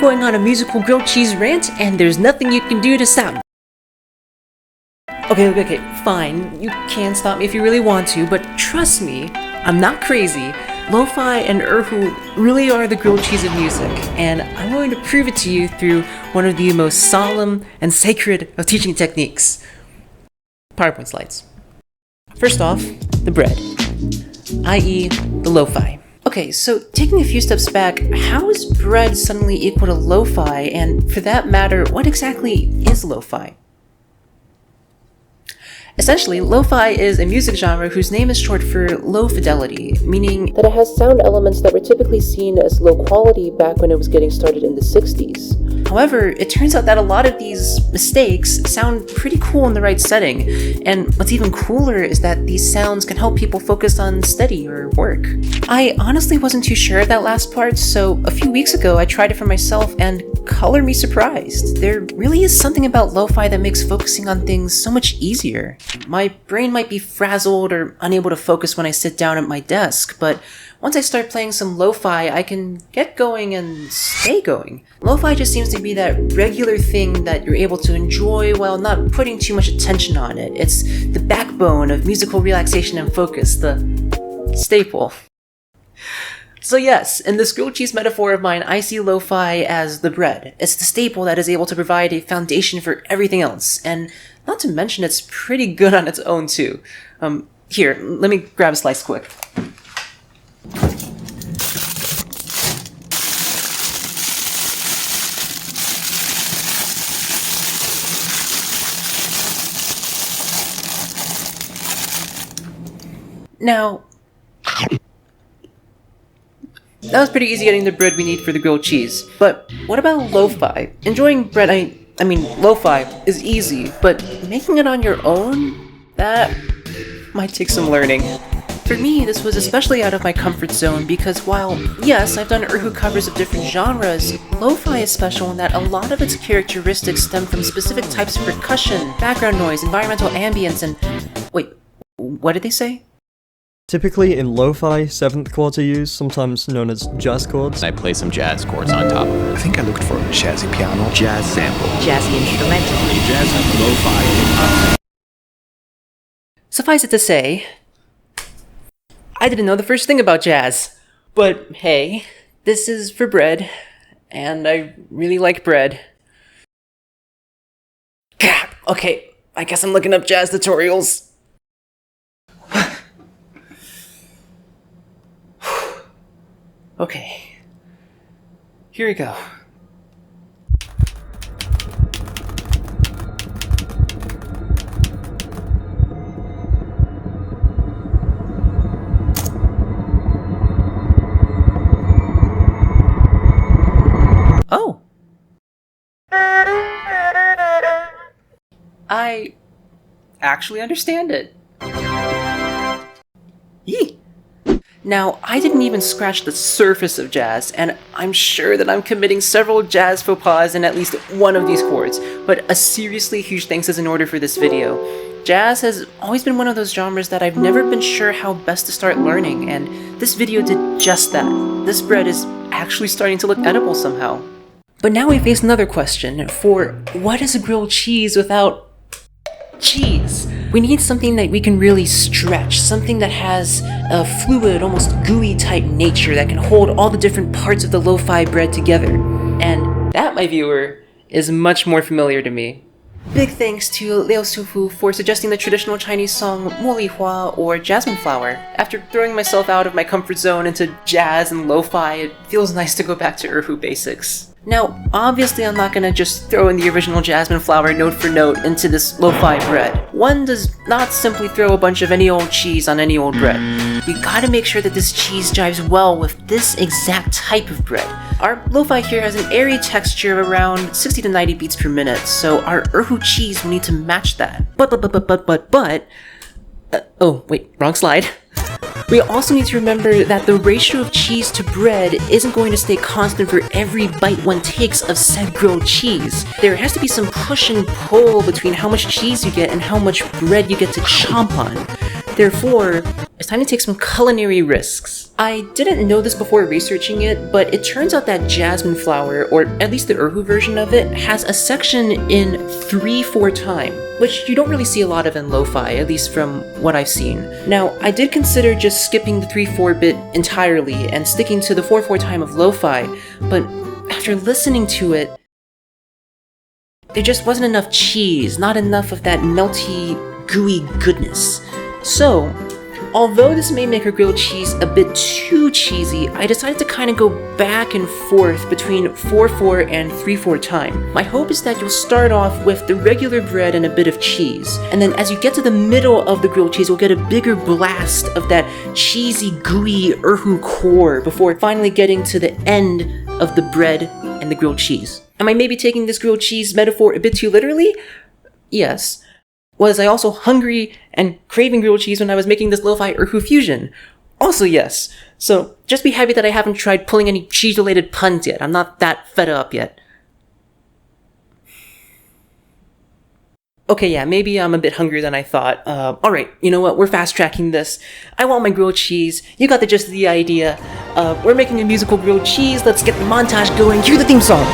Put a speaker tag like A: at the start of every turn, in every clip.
A: going on a musical grilled cheese rant, and there's nothing you can do to stop me. Okay, fine. You can stop me if you really want to, but trust me, I'm not crazy. Lofi and Erhu really are the grilled cheese of music, and I'm going to prove it to you through one of the most solemn and sacred of teaching techniques. PowerPoint slides. First off, the bread, i.e. the Lofi. Okay, so taking a few steps back, how is bread suddenly equal to Lofi, and for that matter, what exactly is Lofi? Essentially, Lo-fi is a music genre whose name is short for low fidelity, meaning that it has sound elements that were typically seen as low quality back when it was getting started in the 60s. However, it turns out that a lot of these mistakes sound pretty cool in the right setting, and what's even cooler is that these sounds can help people focus on study or work. I honestly wasn't too sure of that last part, so a few weeks ago I tried it for myself, and color me surprised. There really is something about lo-fi that makes focusing on things so much easier. My brain might be frazzled or unable to focus when I sit down at my desk, but once I start playing some lo-fi, I can get going and stay going. Lo-fi just seems to be that regular thing that you're able to enjoy while not putting too much attention on it. It's the backbone of musical relaxation and focus, the staple. So yes, in this grilled cheese metaphor of mine, I see lo-fi as the bread. It's the staple that is able to provide a foundation for everything else, and not to mention it's pretty good on its own too. Here, let me grab a slice quick. Now, that was pretty easy getting the bread we need for the grilled cheese. But what about lo-fi? Enjoying bread, I mean, lo-fi is easy, but making it on your own? That might take some learning. For me, this was especially out of my comfort zone because while, yes, I've done Erhu covers of different genres, lo-fi is special in that a lot of its characteristics stem from specific types of percussion, background noise, environmental ambience, and... Wait, what did they say?
B: Typically in lo-fi, 7th chords are used, sometimes known as jazz chords.
C: I play some jazz chords on top of it.
D: I think I looked for a jazzy piano, jazz sample,
E: jazzy instrumental,
D: jazz lo-fi.
A: Suffice it to say, I didn't know the first thing about jazz. But hey, this is for bread, and I really like bread. Okay, I guess I'm looking up jazz tutorials. Okay, here we go. Oh! I actually understand it. Yee! Now, I didn't even scratch the surface of jazz, and I'm sure that I'm committing several jazz faux pas in at least one of these chords, but a seriously huge thanks is in order for this video. Jazz has always been one of those genres that I've never been sure how best to start learning, and this video did just that. This bread is actually starting to look edible somehow. But now we face another question, for what is a grilled cheese without cheese? We need something that we can really stretch, something that has a fluid, almost gooey type nature that can hold all the different parts of the lo-fi bread together. And that, my viewer, is much more familiar to me. Big thanks to Liao Sufu for suggesting the traditional Chinese song Mo Hua or Jasmine Flower. After throwing myself out of my comfort zone into jazz and lo-fi, it feels nice to go back to Erhu basics. Now, obviously I'm not gonna just throw in the original Jasmine Flower note for note into this lo-fi bread. One does not simply throw a bunch of any old cheese on any old bread. We gotta make sure that this cheese jives well with this exact type of bread. Our lo-fi here has an airy texture of around 60 to 90 beats per minute, so our Erhu cheese will need to match that. Oh wait, wrong slide. We also need to remember that the ratio of cheese to bread isn't going to stay constant for every bite one takes of said grilled cheese. There has to be some push and pull between how much cheese you get and how much bread you get to chomp on. Therefore, it's time to take some culinary risks. I didn't know this before researching it, but it turns out that jasmine flower, or at least the Erhu version of it, has a section in 3/4 time, which you don't really see a lot of in lo-fi, at least from what I've seen. Now, I did consider just skipping the 3/4 bit entirely and sticking to the 4/4 time of lo-fi, but after listening to it, there just wasn't enough cheese, not enough of that melty, gooey goodness. So, although this may make her grilled cheese a bit too cheesy, I decided to kind of go back and forth between 4/4 and 3/4 time. My hope is that you'll start off with the regular bread and a bit of cheese, and then as you get to the middle of the grilled cheese, you'll get a bigger blast of that cheesy, gooey Erhu core before finally getting to the end of the bread and the grilled cheese. Am I maybe taking this grilled cheese metaphor a bit too literally? Yes. Was I also hungry and craving grilled cheese when I was making this lo-fi Erhu fusion? Also yes. So just be happy that I haven't tried pulling any cheese-related puns yet. I'm not that fed up yet. Okay, yeah, maybe I'm a bit hungrier than I thought. Alright, you know what, we're fast-tracking this. I want my grilled cheese. You got the gist of the idea. We're making a musical grilled cheese. Let's get the montage going. Cue the theme song!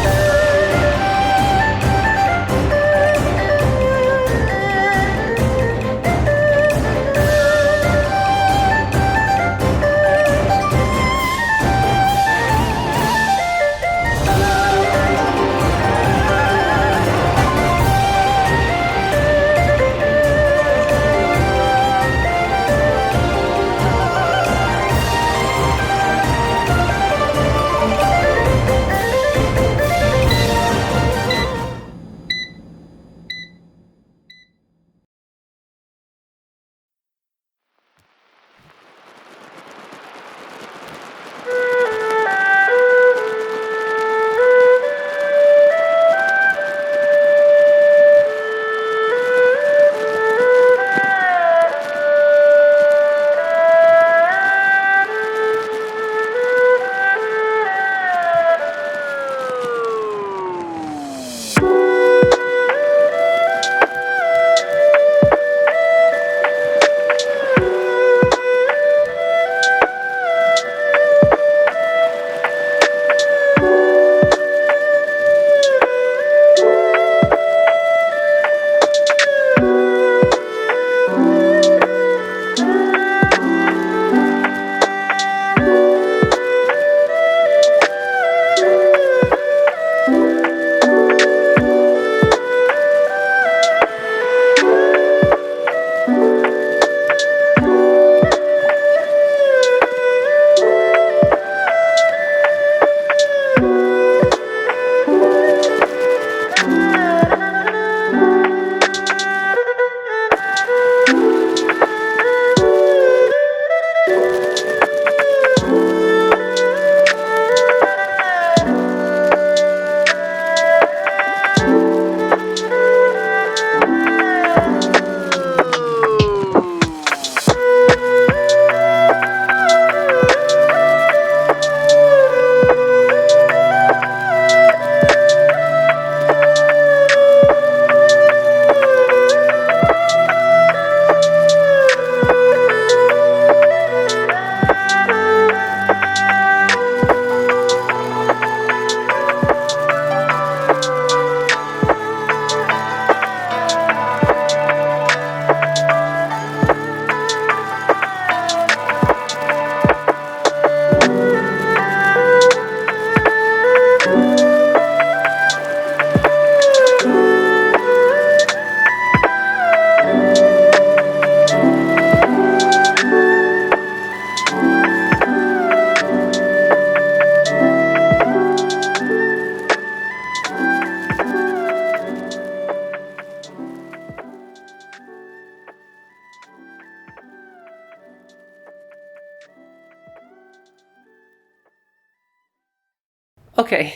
A: Okay,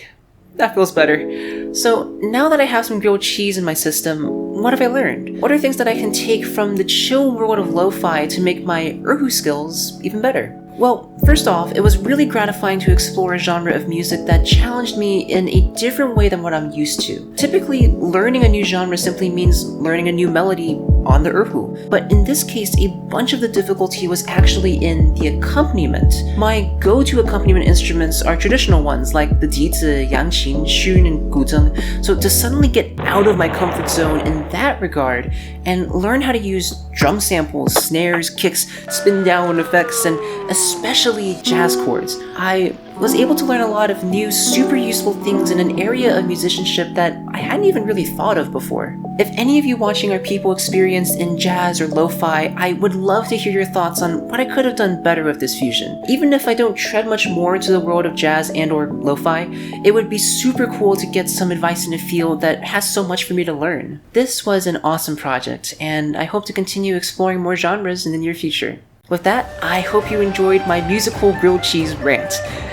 A: that feels better. So now that I have some grilled cheese in my system, what have I learned? What are things that I can take from the chill world of lo-fi to make my Erhu skills even better? Well, first off, it was really gratifying to explore a genre of music that challenged me in a different way than what I'm used to. Typically, learning a new genre simply means learning a new melody on the Erhu. But in this case, a bunch of the difficulty was actually in the accompaniment. My go-to accompaniment instruments are traditional ones like the dizi, yangqin, xun, and guzheng. So to suddenly get out of my comfort zone in that regard and learn how to use drum samples, snares, kicks, spin down effects, and especially jazz chords, I was able to learn a lot of new, super useful things in an area of musicianship that I hadn't even really thought of before. If any of you watching are people experienced in jazz or lo-fi, I would love to hear your thoughts on what I could have done better with this fusion. Even if I don't tread much more into the world of jazz and or lo-fi, it would be super cool to get some advice in a field that has so much for me to learn. This was an awesome project, and I hope to continue exploring more genres in the near future. With that, I hope you enjoyed my musical grilled cheese rant.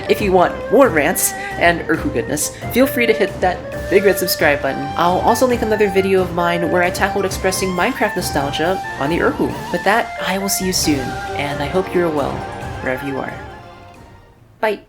A: If you want more rants and Erhu goodness, feel free to hit that big red subscribe button. I'll also link another video of mine where I tackled expressing Minecraft nostalgia on the Erhu. With that, I will see you soon, and I hope you're well, wherever you are. Bye!